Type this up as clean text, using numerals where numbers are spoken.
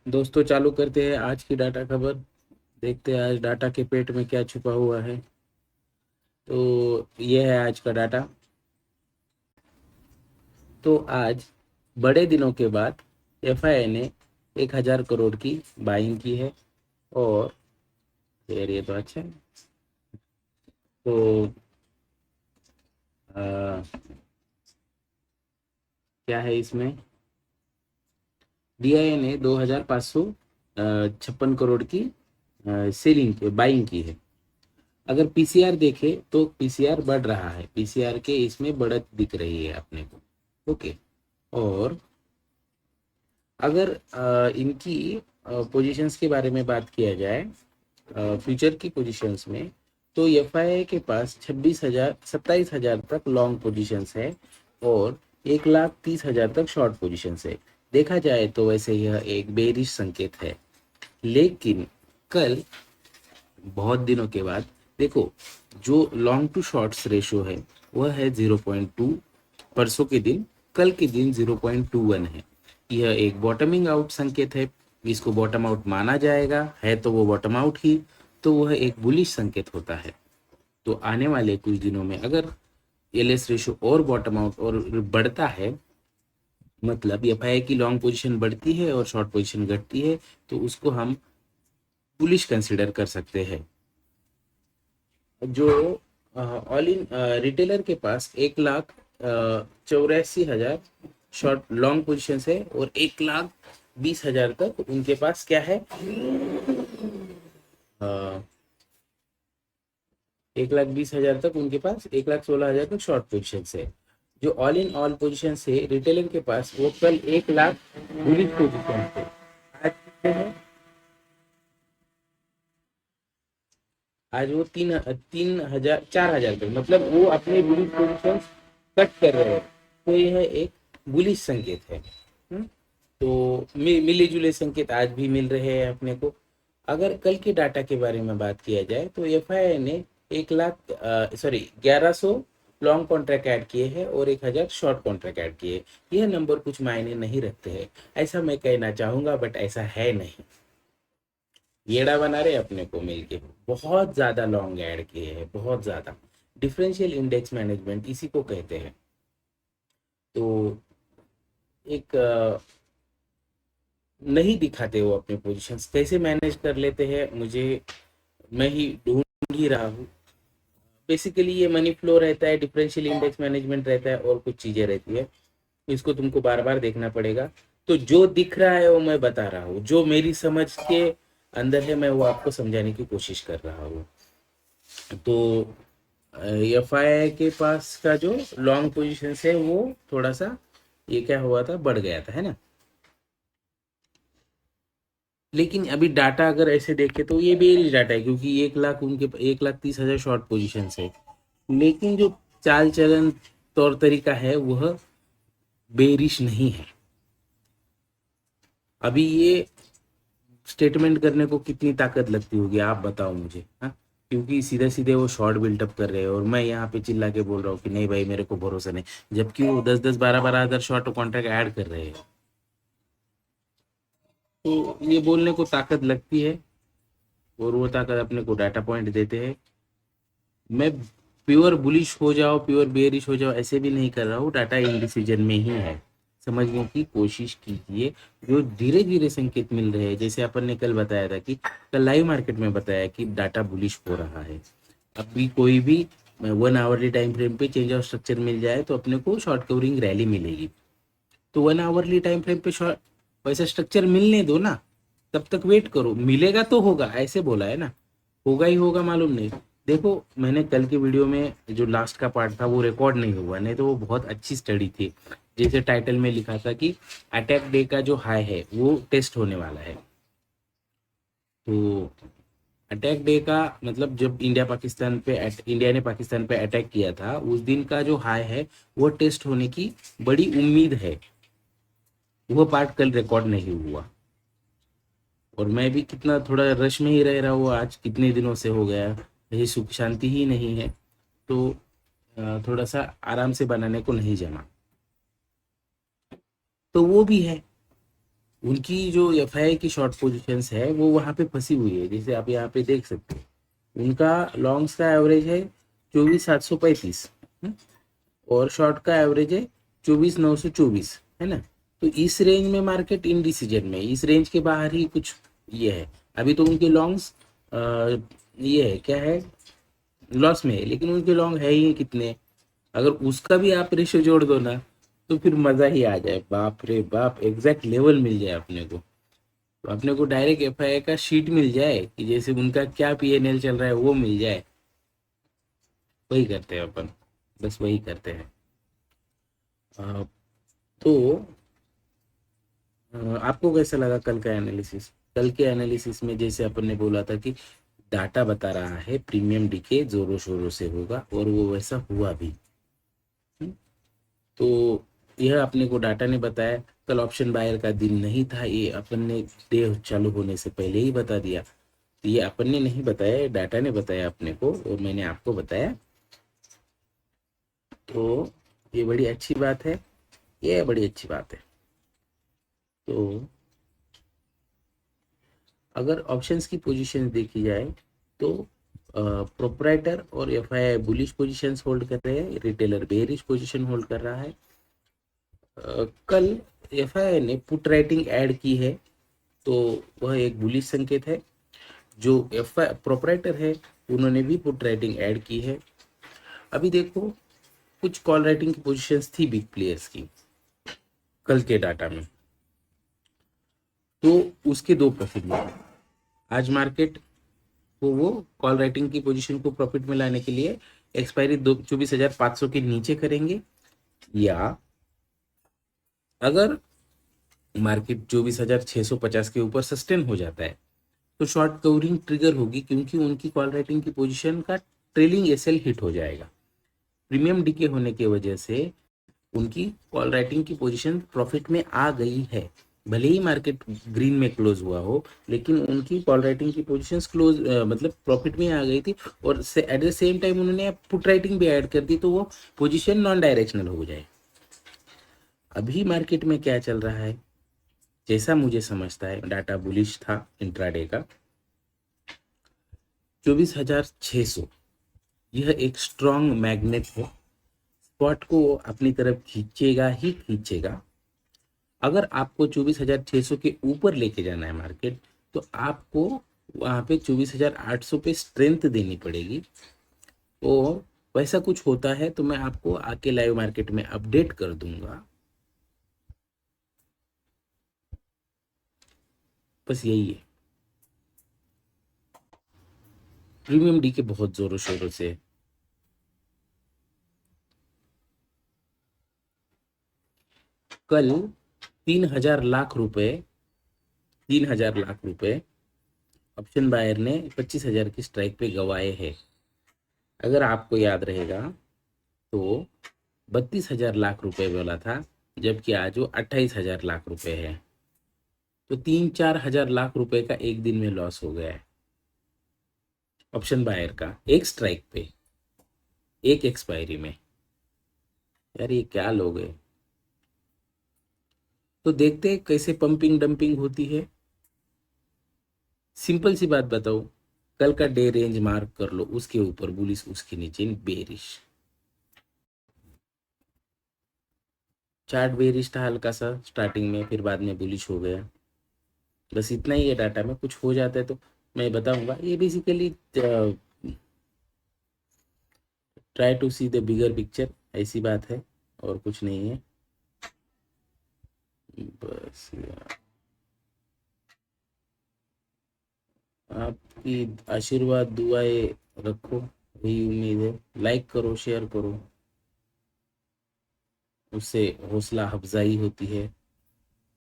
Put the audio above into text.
दोस्तों चालू करते हैं आज की डाटा खबर। देखते हैं आज डाटा के पेट में क्या छुपा हुआ है। तो ये है आज का डाटा। तो आज बड़े दिनों के बाद एफआईआई ने 1,000 करोड़ की बाइंग की है। और यार ये तो अच्छा है। तो आ, क्या है इसमें, डीआईए ने 2,556 करोड़ की सेलिंग बाइंग की है। अगर पीसीआर देखे तो पीसीआर बढ़ रहा है, पीसीआर के इसमें बढ़त दिख रही है अपने को। ओके। और अगर इनकी पोजीशंस के बारे में बात किया जाए, फ्यूचर की पोजीशंस में, तो एफआईआई के पास 27,000 तक लॉन्ग पोजीशंस है और 1,30,000 तक शॉर्ट पोजीशंस है। देखा जाए तो वैसे यह एक बेरिश संकेत है। लेकिन कल बहुत दिनों के बाद देखो, जो लॉन्ग टू शॉर्ट्स रेशो है वह है 0.2। परसों के दिन, कल के दिन 0.21 है। यह एक बॉटमिंग आउट संकेत है। इसको बॉटम आउट माना जाएगा, है तो वो बॉटम आउट ही, तो वह एक बुलिश संकेत होता है। तो आने वाले कुछ दिनों में अगर एलएस रेशो और बॉटम आउट और बढ़ता है, मतलब एफआईआई की लॉन्ग पोजीशन बढ़ती है और शॉर्ट पोजीशन घटती है, तो उसको हम बुलिश कंसिडर कर सकते हैं। जो ऑल इन रिटेलर के पास 1,84,000 शॉर्ट लॉन्ग पोजीशन है और 1,20,000 तक उनके पास क्या है, 1,20,000 तक उनके पास 1,16,000 तक शॉर्ट पोजीशन है। जो ऑल इन ऑल पोजीशन है रिटेलर के पास, वो कल 1,00,000 बुलिश पोजीशन थे। आज कितने हैं? आज वो 3,000 4,000 पे, मतलब वो अपने बुलिश पोजीशन कट कर रहे हैं। तो यह एक बुलिश संकेत है। तो मिले जुले संकेत आज भी मिल रहे हैं अपने को। अगर कल के डाटा के बारे में बात किया जाए तो एफआईआई ने 1,11,00 लॉन्ग कॉन्ट्रैक्ट ऐड किए हैं और 1,000 शॉर्ट कॉन्ट्रैक्ट ऐड किए। यह नंबर कुछ मायने नहीं रखते हैं, ऐसा मैं कहना चाहूंगा, बट ऐसा है नहीं। येड़ा बना रहे अपने को मिलके, बहुत ज्यादा लॉन्ग ऐड किए हैं, बहुत ज्यादा। डिफरेंशियल इंडेक्स मैनेजमेंट इसी को कहते हैं। तो एक नहीं दिखाते हो अपने पोजीशंस, कैसे मैनेज कर लेते हैं, मुझे मैं ही ढूंढ ही रहा हूँ। बेसिकली ये मनी फ्लो रहता है, डिफरेंशियल इंडेक्स मैनेजमेंट रहता है और कुछ चीजें रहती है। इसको तुमको बार बार देखना पड़ेगा। तो जो दिख रहा है वो मैं बता रहा हूँ, जो मेरी समझ के अंदर है मैं वो आपको समझाने की कोशिश कर रहा हूँ। तो एफआईआई के पास का जो लॉन्ग पोजीशन है वो थोड़ा सा, ये क्या हुआ था, बढ़ गया था, है ना। लेकिन अभी डाटा अगर ऐसे देखे तो ये बेरिश डाटा है, क्योंकि 1,00,000 उनके 1,30,000 शॉर्ट पोजीशन है। लेकिन जो चाल चलन तौर तरीका है वह बेरिश नहीं है। अभी ये स्टेटमेंट करने को कितनी ताकत लगती होगी आप बताओ मुझे, हाँ। क्योंकि सीधे सीधे वो शॉर्ट बिल्टअप कर रहे हैं और मैं यहाँ पे चिल्ला के बोल रहा हूँ कि नहीं भाई मेरे को भरोसा नहीं, जबकि वो 10-10 12-12 हजार शॉर्ट कॉन्ट्रैक्ट ऐड कर रहे हैं। तो ये बोलने को ताकत लगती है और वो ताकत अपने को डाटा पॉइंट देते हैं। मैं प्योर बुलिश हो जाओ, प्योर बेयरिश हो जाओ, ऐसे भी नहीं कर रहा हूँ, डाटा इंडिसीजन में ही है। समझने की कोशिश कीजिए। जो धीरे धीरे संकेत मिल रहे हैं, जैसे अपन ने कल बताया था कि कल लाइव मार्केट में बताया कि डाटा बुलिश हो रहा है। अभी कोई भी 1 आवरली टाइम फ्रेम पे चेंज ऑफ स्ट्रक्चर मिल जाए तो अपने को शॉर्ट कवरिंग रैली मिलेगी। तो 1 आवरली टाइम फ्रेम पे शॉर्ट वैसा स्ट्रक्चर मिलने दो ना, तब तक वेट करो, मिलेगा तो होगा, ऐसे बोला है ना। होगा ही होगा मालूम नहीं। देखो मैंने कल के वीडियो में जो लास्ट का पार्ट था वो रिकॉर्ड नहीं हुआ, नहीं तो वो बहुत अच्छी स्टडी थी। जैसे टाइटल में लिखा था कि अटैक डे का जो हाई है वो टेस्ट होने वाला है। तो अटैक डे का मतलब जब इंडिया ने पाकिस्तान पे अटैक किया था, उस दिन का जो हाई है वो टेस्ट होने की बड़ी उम्मीद है। वो पार्ट कल रिकॉर्ड नहीं हुआ और मैं भी कितना थोड़ा रश में ही रह रहा हूँ, आज कितने दिनों से हो गया, कहीं सुख शांति ही नहीं है। तो थोड़ा सा आराम से बनाने को नहीं जमा। तो वो भी है। उनकी जो एफआईआई की शॉर्ट पोजीशंस है वो वहाँ पे फंसी हुई है, जैसे आप यहाँ पे देख सकते हैं। उनका लॉन्ग्स का एवरेज है 24,735 और शॉर्ट का एवरेज है 24,924, है ना। तो इस रेंज में मार्केट इनडिसीजन में, इस रेंज के बाहर ही कुछ ये है। अभी तो उनके लॉन्ग्स ये है क्या है, लॉस में है, लेकिन उनके लॉन्ग है ही कितने। अगर उसका भी आप रेशियो जोड़ दो ना तो फिर मजा ही आ जाए, बाप रे बाप, एग्जैक्ट लेवल मिल जाए अपने को। तो अपने को डायरेक्ट एफआईआई का शीट मिल जाए कि जैसे उनका क्या पीएनएल चल रहा है वो मिल जाए, वही करते हैं अपन, बस वही करते हैं। तो आपको कैसा लगा कल का एनालिसिस? कल के एनालिसिस में जैसे अपन ने बोला था कि डाटा बता रहा है प्रीमियम डीके जोरों शोरों से होगा और वो वैसा हुआ भी। तो यह अपने को डाटा ने बताया। कल ऑप्शन बायर का दिन नहीं था, ये अपन ने डे चालू होने से पहले ही बता दिया। तो ये अपन ने नहीं बताया, डाटा ने बताया अपने को और मैंने आपको बताया। तो ये बड़ी अच्छी बात है, ये बड़ी अच्छी बात है। तो अगर ऑप्शंस की पोजीशन देखी जाए तो प्रोपराइटर और एफआईआई बुलिश पोजीशंस होल्ड कर रहे हैं, रिटेलर बेरिश पोजीशन होल्ड कर रहा है। कल एफआईआई ने पुट राइटिंग ऐड की है तो वह एक बुलिश संकेत है। जो एफआई प्रोपराइटर है उन्होंने भी पुट राइटिंग ऐड की है। अभी देखो कुछ कॉल राइटिंग की पोजीशंस थी बिग प्लेयर्स की कल के डाटा में, तो उसके दो प्रॉफिट मिले। आज मार्केट को वो कॉल राइटिंग की पोजीशन को प्रॉफिट में लाने के लिए एक्सपायरी 24,500 के नीचे करेंगे, या अगर मार्केट 24,650 के ऊपर सस्टेन हो जाता है तो शॉर्ट कवरिंग ट्रिगर होगी, क्योंकि उनकी कॉल राइटिंग की पोजीशन का ट्रेलिंग एसएल हिट हो जाएगा। प्रीमियम डीके होने की वजह से उनकी कॉल राइटिंग की पोजीशन प्रॉफिट में आ गई है। भले ही मार्केट ग्रीन में क्लोज हुआ हो, लेकिन उनकी कॉल राइटिंग की पोजीशंस क्लोज मतलब प्रॉफिट में आ गई थी। और एट द सेम टाइम उन्होंने पुट राइटिंग भी ऐड कर दी, तो वो पोजीशन नॉन डायरेक्शनल हो जाए। अभी मार्केट में क्या चल रहा है, जैसा मुझे समझता है डाटा बुलिश था इंट्राडे का। 24,600 यह एक स्ट्रॉन्ग मैग्नेट है, स्पॉट को अपनी तरफ खींचेगा ही खींचेगा। अगर आपको 24,600 के ऊपर लेके जाना है मार्केट, तो आपको वहां पे 24,800 पे स्ट्रेंथ देनी पड़ेगी। और वैसा कुछ होता है तो मैं आपको आके लाइव मार्केट में अपडेट कर दूंगा। बस यही है। प्रीमियम डी के बहुत जोरों शोरों से कल 3,000 लाख रुपए ऑप्शन बायर ने 25,000 की स्ट्राइक पे गवाए हैं। अगर आपको याद रहेगा तो 32,000 लाख रुपए बोला था, जबकि आज वो 28,000 लाख रुपए है। तो 3-4 हजार लाख रुपए का एक दिन में लॉस हो गया है ऑप्शन बायर का, एक स्ट्राइक पे, एक एक्सपायरी में। यार ये क्या लोग है। तो देखते हैं कैसे पंपिंग डंपिंग होती है। सिंपल सी बात बताओ, कल का डे रेंज मार्क कर लो, उसके ऊपर बुलिश, उसके नीचे बेरिश। चार्ट बेरिश था हल्का सा स्टार्टिंग में, फिर बाद में बुलिश हो गया। बस इतना ही है डाटा में, कुछ हो जाता है तो मैं बताऊंगा। ये basically try to see the bigger picture, ऐसी बात है और कुछ नहीं है। बस यार, आपकी आशीर्वाद दुआएं रखो, यही उम्मीद है। लाइक करो, शेयर करो, उससे हौसला अफजाई होती है।